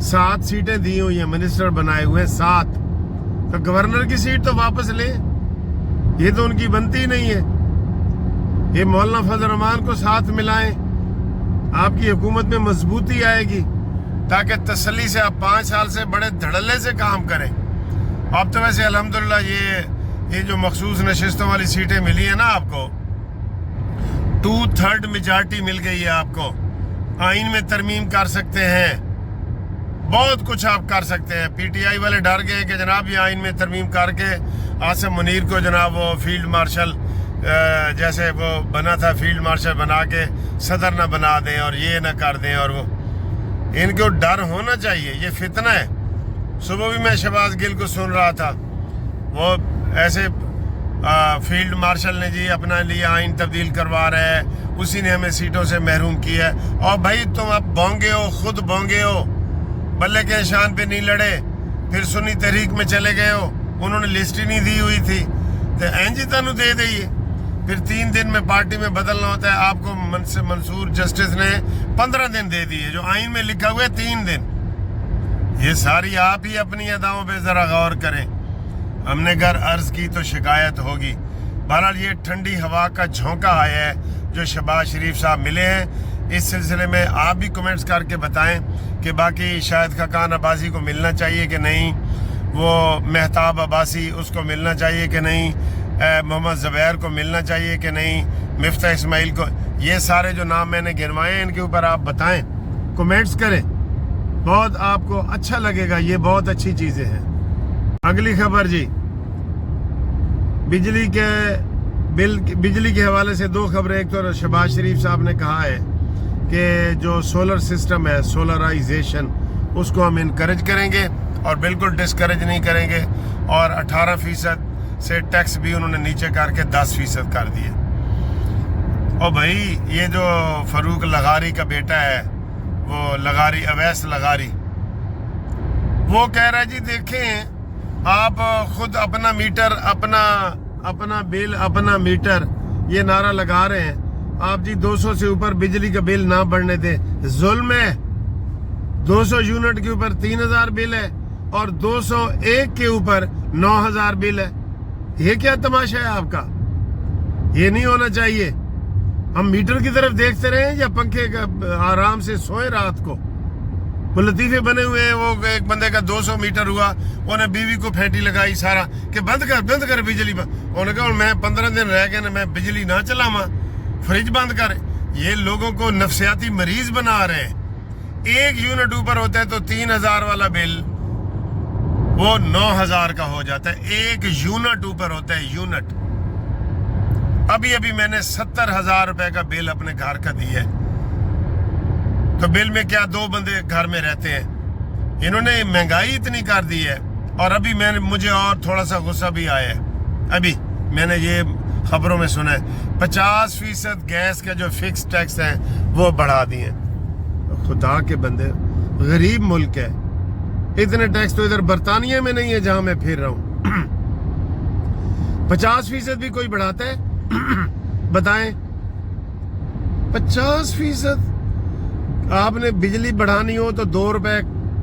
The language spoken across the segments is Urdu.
7 سیٹیں دی ہوئی ہیں, منسٹر بنائے ہوئے ہیں 7. تو گورنر کی سیٹ تو واپس لیں, یہ تو ان کی بنتی نہیں ہے. یہ مولانا فضل الرحمان کو ساتھ ملائیں, آپ کی حکومت میں مضبوطی آئے گی, تاکہ تسلی سے آپ 5 سال سے بڑے دھڑلے سے کام کریں. اب تو ویسے الحمدللہ یہ جو مخصوص نشستوں والی سیٹیں ملی ہیں نا آپ کو, 2/3 میجارٹی مل گئی ہے آپ کو. آئین میں ترمیم کر سکتے ہیں, بہت کچھ آپ کر سکتے ہیں. پی ٹی آئی والے ڈر گئے کہ جناب یہ آئین میں ترمیم کر کے عاصم منیر کو جناب وہ فیلڈ مارشل جیسے وہ بنا تھا, فیلڈ مارشل بنا کے صدر نہ بنا دیں اور یہ نہ کر دیں. اور وہ ان کو ڈر ہونا چاہیے, یہ فتنہ ہے. صبح بھی میں شہباز گل کو سن رہا تھا, وہ ایسے فیلڈ مارشل نے جی اپنا لیے آئین تبدیل کروا رہا ہے, اسی نے ہمیں سیٹوں سے محروم کیا ہے. اور بھائی تم اب بونگے ہو, خود بونگے ہو, بلے کے نشان پہ نہیں لڑے, پھر سنی تحریک میں چلے گئے ہو, انہوں نے لسٹ ہی نہیں دی ہوئی تھی تو اینجی تنو دے دئیے. پھر 3 دن میں پارٹی میں بدلنا ہوتا ہے. آپ کو منصور جسٹس نے 15 دن دے دیے, جو آئین میں لکھا ہوا ہے 3 دن. یہ ساری آپ ہی اپنی اداؤں پہ ذرا غور کریں. ہم نے گر عرض کی تو شکایت ہوگی. بہرحال یہ ٹھنڈی ہوا کا جھونکا آیا ہے جو شہباز شریف صاحب ملے ہیں. اس سلسلے میں آپ بھی کمنٹس کر کے بتائیں کہ باقی شاہد خاقان عباسی کو ملنا چاہیے کہ نہیں, وہ مہتاب عباسی اس کو ملنا چاہیے کہ نہیں, محمد زبیر کو ملنا چاہیے کہ نہیں, مفتاح اسماعیل کو. یہ سارے جو نام میں نے گنوائے ہیں ان کے اوپر آپ بتائیں, کمنٹس کریں, بہت آپ کو اچھا لگے گا. یہ بہت اچھی چیزیں ہیں. اگلی خبر جی, بجلی کے حوالے سے 2 خبریں. ایک تو شہباز شریف صاحب نے کہا ہے کہ جو سولر سسٹم ہے, سولرائزیشن, اس کو ہم انکریج کریں گے اور بالکل ڈسکریج نہیں کریں گے. اور 18% سے ٹیکس بھی انہوں نے نیچے کر کے 10% کر دیے. اور بھائی یہ جو فاروق لغاری کا بیٹا ہے, وہ لغاری, اویس لغاری, وہ کہہ رہا ہے جی دیکھیں آپ خود اپنا میٹر, اپنا بل, اپنا میٹر, یہ نعرہ لگا رہے ہیں آپ جی 200 سے اوپر بجلی کا بل نہ بڑھنے دیں. ظلم ہے. 200 یونٹ کے اوپر 3000 بل ہے اور 201 کے اوپر 9000 بل ہے. یہ کیا تماشا ہے آپ کا؟ یہ نہیں ہونا چاہیے. ہم میٹر کی طرف دیکھتے رہیں یا پنکھے کا آرام سے سوئیں رات کو. وہ لطیفے بنے ہوئے ہیں. وہ ایک بندے کا 200 میٹر ہوا, انہیں بیوی کو پھینٹی لگائی سارا کہ بند کر بجلی. انہوں نے کہا میں 15 دن رہ گئے نا, میں بجلی نہ چلاواں, فریج بند کر. یہ لوگوں کو نفسیاتی مریض بنا رہے ہیں. 1 یونٹ اوپر ہوتا ہے تو 3000 والا بل وہ 9000 کا ہو جاتا ہے. 1 یونٹ اوپر ہوتا ہے, یونٹ. ابھی میں نے 70,000 روپے کا بل اپنے گھر کا دیا ہے. تو بل میں کیا 2 بندے گھر میں رہتے ہیں. انہوں نے مہنگائی اتنی کر دی ہے. اور ابھی مجھے اور تھوڑا سا غصہ بھی آیا ہے. ابھی میں نے یہ خبروں میں سنا ہے 50% گیس کا جو فکس ٹیکس ہیں وہ بڑھا دیے. خدا کے بندے, غریب ملک ہے. اتنے ٹیکس تو ادھر برطانیہ میں نہیں ہے جہاں میں پھر رہا ہوں. 50% بھی کوئی بڑھاتا ہے؟ بتائیں. 50% آپ نے بجلی بڑھانی ہو تو 2 روپے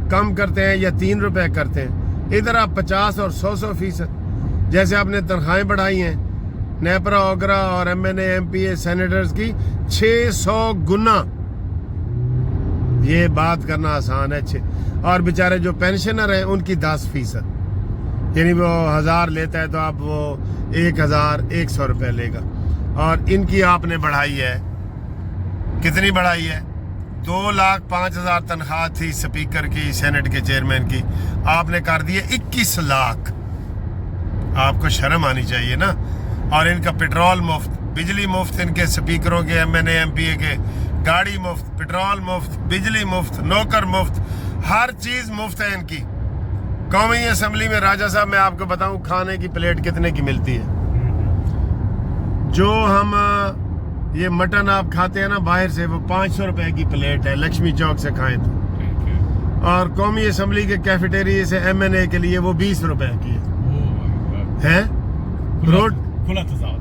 کم کرتے ہیں یا 3 روپے کرتے ہیں. ادھر آپ 50 اور 100%. جیسے آپ نے تنخواہیں بڑھائی ہیں نیپرا, اوگرا اور MNA MPA سینیٹرز کی 600 گنا. یہ بات کرنا آسان ہے. اور بیچارے جو پینشنر ہیں ان کی 10%. یعنی وہ 1000 لیتا ہے تو آپ وہ 1100 روپے لے گا. اور ان کی آپ نے بڑھائی ہے, کتنی بڑھائی ہے؟ 2,05,000 تنخواہ تھی سپیکر کی, سینٹ کے چیئرمین کی, آپ نے کر دیے 21 لاکھ. آپ کو شرم آنی چاہیے نا. اور ان کا پیٹرول مفت, بجلی مفت, ان کے سپیکروں کے, MNA MPA کے, گاڑی مفت, پیٹرول مفت, بجلی مفت, نوکر مفت, ہر چیز مفت ہے ان کی. قومی اسمبلی میں راجہ صاحب میں آپ کو بتاؤں کھانے کی پلیٹ کتنے کی ملتی ہے. جو ہم یہ مٹن آپ کھاتے ہیں نا باہر سے, وہ 500 روپے کی پلیٹ ہے, لکشمی چوک سے کھائیں تو. اور قومی اسمبلی کے کیفیٹیریے سے MNA کے لیے وہ 20 روپے کی ہے. روڈ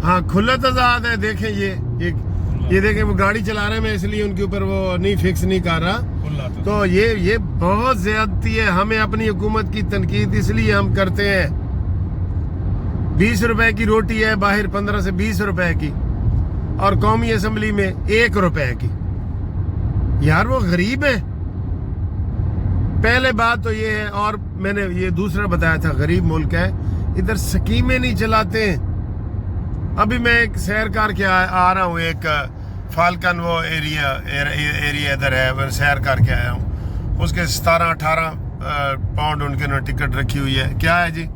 ہاں کھلا تضاد ہے. دیکھیں یہ دیکھیں وہ گاڑی چلا رہے ہیں, میں اس لیے ان کے اوپر وہ نہیں فکس نہیں کر رہا. تو یہ بہت زیادتی ہے. ہمیں اپنی حکومت کی تنقید اس لیے ہم کرتے ہیں. 20 روپے کی روٹی ہے باہر 15 سے 20 روپے کی, اور قومی اسمبلی میں 1 روپے کی. یار وہ غریب ہے. پہلے بات تو یہ ہے, اور میں نے یہ دوسرا بتایا تھا, غریب ملک ہے, ادھر سکیمیں نہیں چلاتے ہیں. ابھی میں ایک سیر کر کے آ رہا ہوں, ایک فالکن وہ ایریا ادھر ہے, میں سیر کر کے آیا ہوں. اس کے 17-18 پاؤنڈ ان کے ٹکٹ رکھی ہوئی ہے. کیا ہے جی,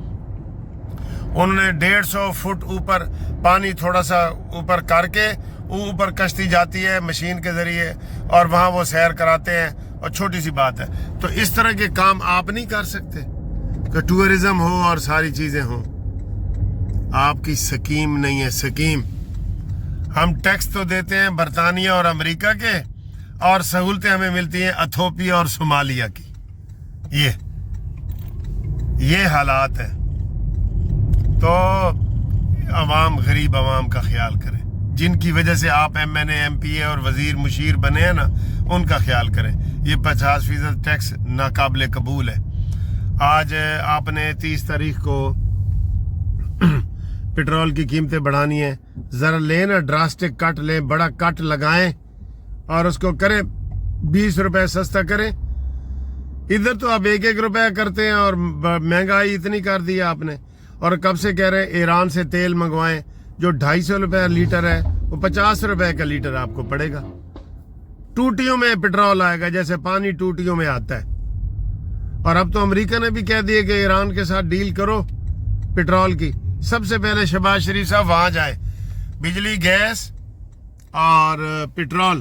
انہوں نے 150 فٹ اوپر پانی تھوڑا سا اوپر کر کے اوپر کشتی جاتی ہے مشین کے ذریعے, اور وہاں وہ سیر کراتے ہیں, اور چھوٹی سی بات ہے. تو اس طرح کے کام آپ نہیں کر سکتے کہ ٹورزم ہو اور ساری چیزیں ہوں. آپ کی سکیم نہیں ہے سکیم. ہم ٹیکس تو دیتے ہیں برطانیہ اور امریکہ کے, اور سہولتیں ہمیں ملتی ہیں ایتھوپیا اور صومالیہ کی. یہ حالات ہیں. تو عوام, غریب عوام کا خیال کریں, جن کی وجہ سے آپ MNA MP اور وزیر مشیر بنے ہیں نا, ان کا خیال کریں. یہ 50% ٹیکس ناقابل قبول ہے. آج آپ نے 30 تاریخ کو پیٹرول کی قیمتیں بڑھانی ہیں. ذرا لیں نا, ڈراسٹک کٹ لیں, بڑا کٹ لگائیں, اور اس کو کریں 20 روپے سستا کریں. ادھر تو آپ 1-1 روپے کرتے ہیں, اور مہنگائی اتنی کر دی ہے آپ نے. اور کب سے کہہ رہے ہیں ایران سے تیل منگوائیں, جو 250 روپے لیٹر ہے وہ 50 روپے کا لیٹر آپ کو پڑے گا. ٹوٹیوں میں پیٹرول آئے گا, جیسے پانی ٹوٹیوں میں آتا ہے. اور اب تو امریکہ نے بھی کہہ دیا کہ ایران کے ساتھ ڈیل کرو پیٹرول کی. سب سے پہلے شہباز شریف صاحب وہاں جائیں. بجلی, گیس اور پیٹرول,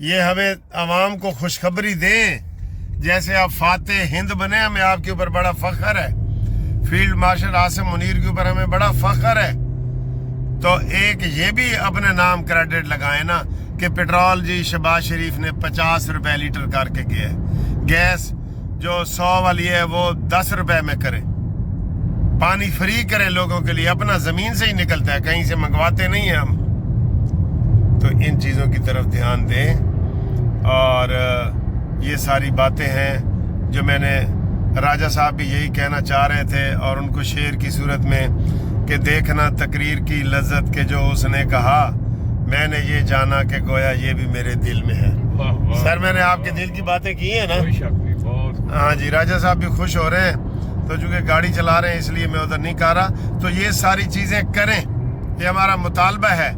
یہ ہمیں عوام کو خوشخبری دیں. جیسے آپ فاتح ہند بنے, ہمیں آپ کے اوپر بڑا فخر ہے. فیلڈ مارشل عاصم منیر کے اوپر ہمیں بڑا فخر ہے. تو ایک یہ بھی اپنے نام کریڈٹ لگائیں نا کہ پیٹرول جی شہباز شریف نے 50 روپے لیٹر کر کے کیا ہے. گیس جو 100 والی ہے وہ 10 روپے میں کریں. پانی فری کریں لوگوں کے لیے. اپنا زمین سے ہی نکلتا ہے, کہیں سے منگواتے نہیں ہیں ہم. تو ان چیزوں کی طرف دھیان دیں. اور یہ ساری باتیں ہیں جو میں نے, راجہ صاحب بھی یہی کہنا چاہ رہے تھے, اور ان کو شعر کی صورت میں کہ دیکھنا تقریر کی لذت کے جو اس نے کہا, میں نے یہ جانا کہ گویا یہ بھی میرے دل میں ہے. سر میں نے آپ کے دل کی باتیں کی ہیں نا. ہاں جی, راجہ صاحب بھی خوش ہو رہے ہیں. تو چونکہ گاڑی چلا رہے ہیں اس لیے میں ادھر نہیں کہہ رہا. تو یہ ساری چیزیں کریں, یہ ہمارا مطالبہ ہے.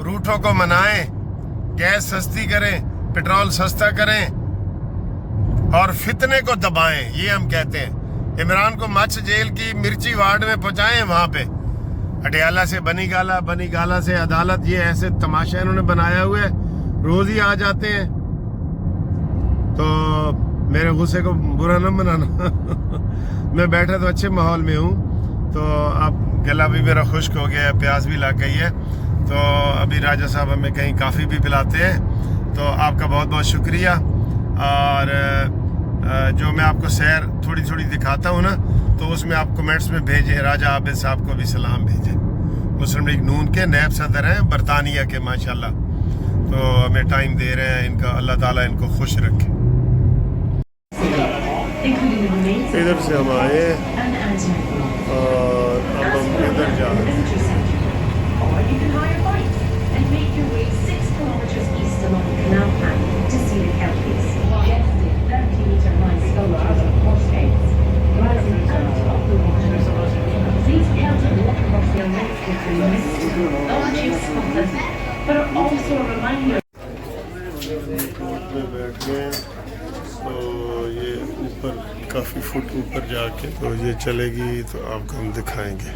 روٹوں کو منائیں, گیس سستی کریں, پیٹرول سستا کریں, اور فتنے کو دبائیں. یہ ہم کہتے ہیں. عمران کو مچھ جیل کی مرچی وارڈ میں پہنچائیں, وہاں پہ اٹیالہ سے بنی گالا, بنی گالا سے عدالت. یہ ایسے تماشا انہوں نے بنایا ہوئے, روز ہی آ جاتے ہیں. تو میرے غصے کو برا نہ منانا. میں بیٹھا تو اچھے ماحول میں ہوں. تو اب گلا بھی میرا خشک ہو گیا ہے, پیاس بھی لگ گئی ہے. تو ابھی راجہ صاحب ہمیں کہیں کافی بھی پلاتے ہیں. تو آپ کا بہت بہت شکریہ. اور جو میں آپ کو سیر تھوڑی تھوڑی دکھاتا ہوں نا, تو اس میں آپ کمنٹس میں بھیجیں. راجہ عابد صاحب کو بھی سلام بھیجیں. مسلم لیگ نون کے نیب صدر ہیں برطانیہ کے, ماشاءاللہ. تو ہمیں ٹائم دے رہے ہیں. ان کا اللہ تعالیٰ ان کو خوش رکھے. ادھر سے ہم آئے اور اب ہم ادھر جا رہے ہیں. بیٹھ گئے, تو یہ اوپر کافی فٹ اوپر جا کے تو یہ چلے گی, تو آپ کو ہم دکھائیں گے.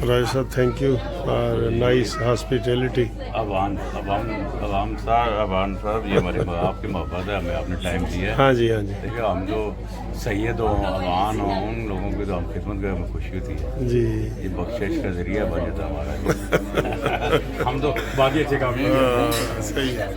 راج صاحب thank you for nice hospitality. عوام صاحب یہ ہمارے آپ کی محبت ہے, ہمیں آپ نے ٹائم دیا ہے. ہاں جی, ہاں جی. دیکھیے ہم جو سید ہوں, عوام ہوں, ان لوگوں کی تو ہم خدمت کریں, ہمیں خوشی ہوتی ہے جی. یہ بخشش کا ذریعہ بن جاتا ہمارا. ہم تو باقی اچھے کام صحیح ہے.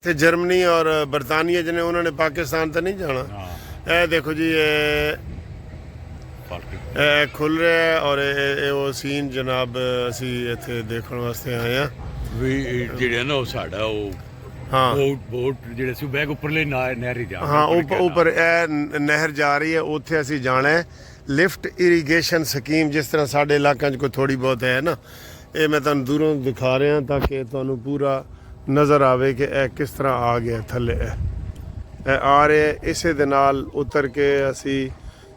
تے جرمنی اور برطانیہ جنے انہوں نے پاکستان تے نہیں جانا. ہاں اے دیکھو جی اے کھل رہا ہے اور اے وہ سین جناب اسی ایتھے دیکھن واسطے آئے ہیں. بھی جڑے نا وہ ساڈا وہ ہاں بوٹ جڑے سی بیگ اوپرلے نہر ہی جا ہاں اوپر اے نہر جا رہی ہے اوتھے اسی جانا ہے. لفٹ اریگیشن سکیم جس طرح ساڈے علاقے کوئی تھوڑی بہت ہے نا, یہ میں تمہیں دوروں دکھا رہا تاکہ تمہیں پورا نظر آوے کہ اے کس طرح آ گیا تھلے. اے آ رہے اسے دے نال اتر کے اسی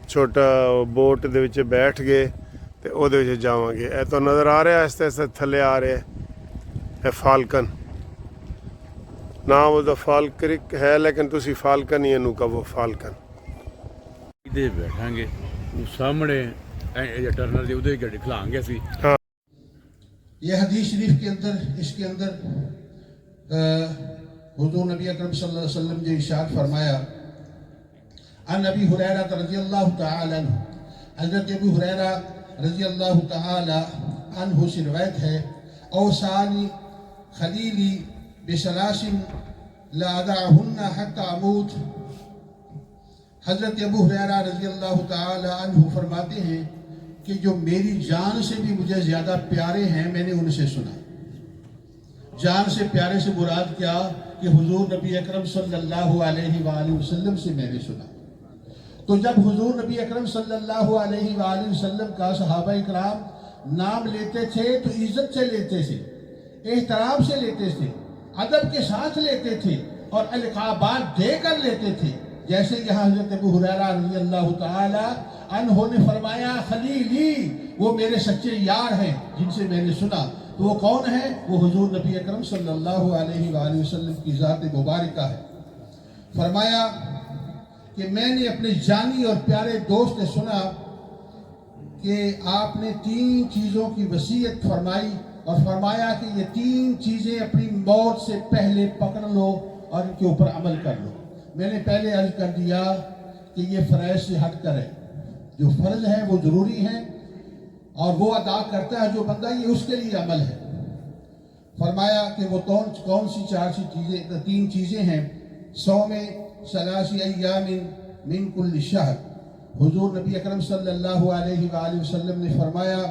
چھوٹا بوٹ دے وچ بیٹھ گئے تے او دے وچ جاواں گے. اے تو نظر آ رہا ہے آہستہ آہستہ تھلے آ رہے اے فالکن نام وہ فالکرک ہے لیکن تسی فالکن ہی انہوں کہو فالکن. ادھر بیٹھیں گے سامنے ٹرنر دے ادھر گڈی کھلائیں گے اسی. یہ حدیث شریف کے اندر اس کے اندر حضور نبی اکرم صلی اللہ علیہ وسلم نے ارشاد فرمایا عن ابی ہریرہ رضی اللہ تعالی عنہ. حضرت ابی ہریرہ رضی اللہ تعالی عنہ سے روایت ہے اوصانی خلیلی بثلاث لا ادعہن حتی اموت. حضرت ابو ہریرہ رضی اللہ تعالی عنہ فرماتے ہیں کہ جو میری جان سے بھی مجھے زیادہ پیارے ہیں میں نے ان سے سنا. جان سے پیارے سے مراد کیا کہ حضور نبی اکرم صلی اللہ علیہ وآلہ وسلم سے میں نے سنا. تو جب حضور نبی اکرم صلی اللہ علیہ وآلہ وسلم کا صحابہ اکرام نام لیتے تھے تو عزت سے لیتے تھے, احترام سے لیتے تھے, ادب کے ساتھ لیتے تھے اور القابات دے کر لیتے تھے. جیسے یہاں حضرت ابو ہریرہ رضی اللہ تعالی عنہ نے فرمایا خلیلی, وہ میرے سچے یار ہیں جن سے میں نے سنا. تو وہ کون ہے؟ وہ حضور نبی اکرم صلی اللہ علیہ وآلہ وسلم کی ذات مبارکہ ہے. فرمایا کہ میں نے اپنے جانی اور پیارے دوست سے سنا کہ آپ نے 3 چیزوں کی وصیت فرمائی اور فرمایا کہ یہ 3 چیزیں اپنی موت سے پہلے پکڑ لو اور ان کے اوپر عمل کر لو. میں نے پہلے عرض کر دیا کہ یہ فرائض سے ہٹ کر ہے. جو فرض ہے وہ ضروری ہے اور وہ ادا کرتا ہے جو بندہ, یہ اس کے لیے عمل ہے. فرمایا کہ وہ کون سی 3 چیزیں ہیں. صوم ثلاث ایام من کل شہر. حضور نبی اکرم صلی اللہ علیہ وآلہ وسلم نے فرمایا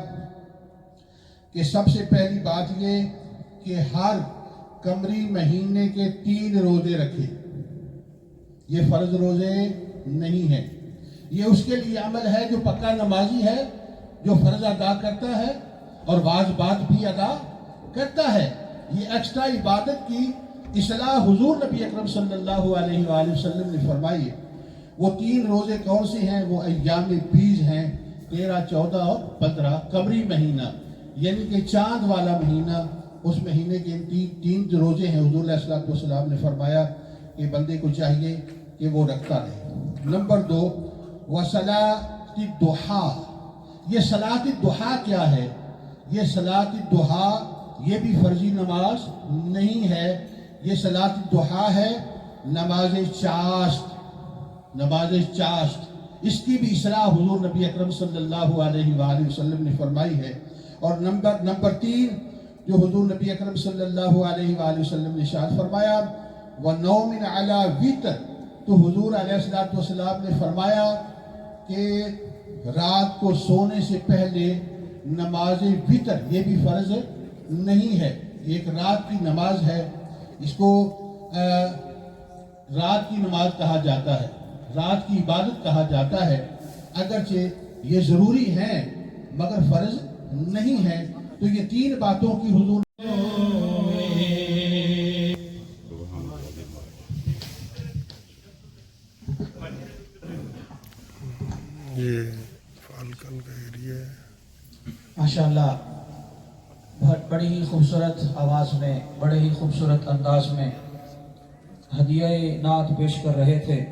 کہ سب سے پہلی بات یہ کہ ہر قمری مہینے کے 3 روزے رکھے. یہ فرض روزے نہیں ہیں, یہ اس کے لیے عمل ہے جو پکا نمازی ہے, جو فرض ادا کرتا ہے اور واجبات بھی ادا کرتا ہے. یہ ایکسٹرا عبادت کی اصلاح حضور نبی اکرم صلی اللہ علیہ وآلہ وسلم نے فرمائی ہے. وہ 3 روزے کون سے ہیں؟ وہ ایام بیز ہیں, 13, 14 اور 15 قمری مہینہ یعنی کہ چاند والا مہینہ. اس مہینے کے 3 روزے ہیں. حضور علیہ السلام نے فرمایا کہ بندے کو چاہیے کہ وہ رکھتا رہے. نمبر 2 وصلاۃ الضحیٰ. یہ صلاۃ الضحیٰ کیا ہے؟ یہ صلاۃ الضحیٰ یہ بھی فرضی نماز نہیں ہے. یہ صلاۃ الضحیٰ ہے نماز چاشت. نماز چاشت اس کی بھی اصلاح حضور نبی اکرم صلی اللہ علیہ وآلہ وسلم نے فرمائی ہے. اور نمبر 3 جو حضور نبی اکرم صلی اللہ علیہ وآلہ وسلم نے ارشاد فرمایا وَنَوْمٍ عَلَى وِتْرٍ. تو حضور علیہ السلام نے فرمایا کہ رات کو سونے سے پہلے نماز وتر یہ بھی فرض نہیں ہے. ایک رات کی نماز ہے, اس کو رات کی نماز کہا جاتا ہے, رات کی عبادت کہا جاتا ہے. اگرچہ یہ ضروری ہیں مگر فرض نہیں ہے. تو یہ 3 باتوں کی حضور یہ فالکن کا ایریا ہے. ماشاءاللہ بہت بڑی ہی خوبصورت آواز میں, بڑے ہی خوبصورت انداز میں ہدیہ نعت پیش کر رہے تھے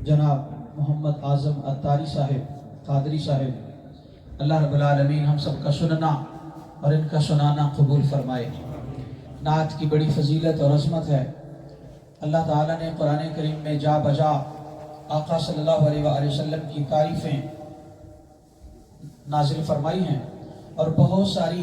جناب محمد اعظم اتاری صاحب قادری صاحب. اللہ رب العالمین ہم سب کا سننا اور ان کا سنانا قبول فرمائے. نعت کی بڑی فضیلت اور عظمت ہے. اللہ تعالیٰ نے قرآن کریم میں جا بجا آقا صلی اللہ علیہ وآلہ وسلم کی تعریفیں نازل فرمائی ہیں اور بہت ساری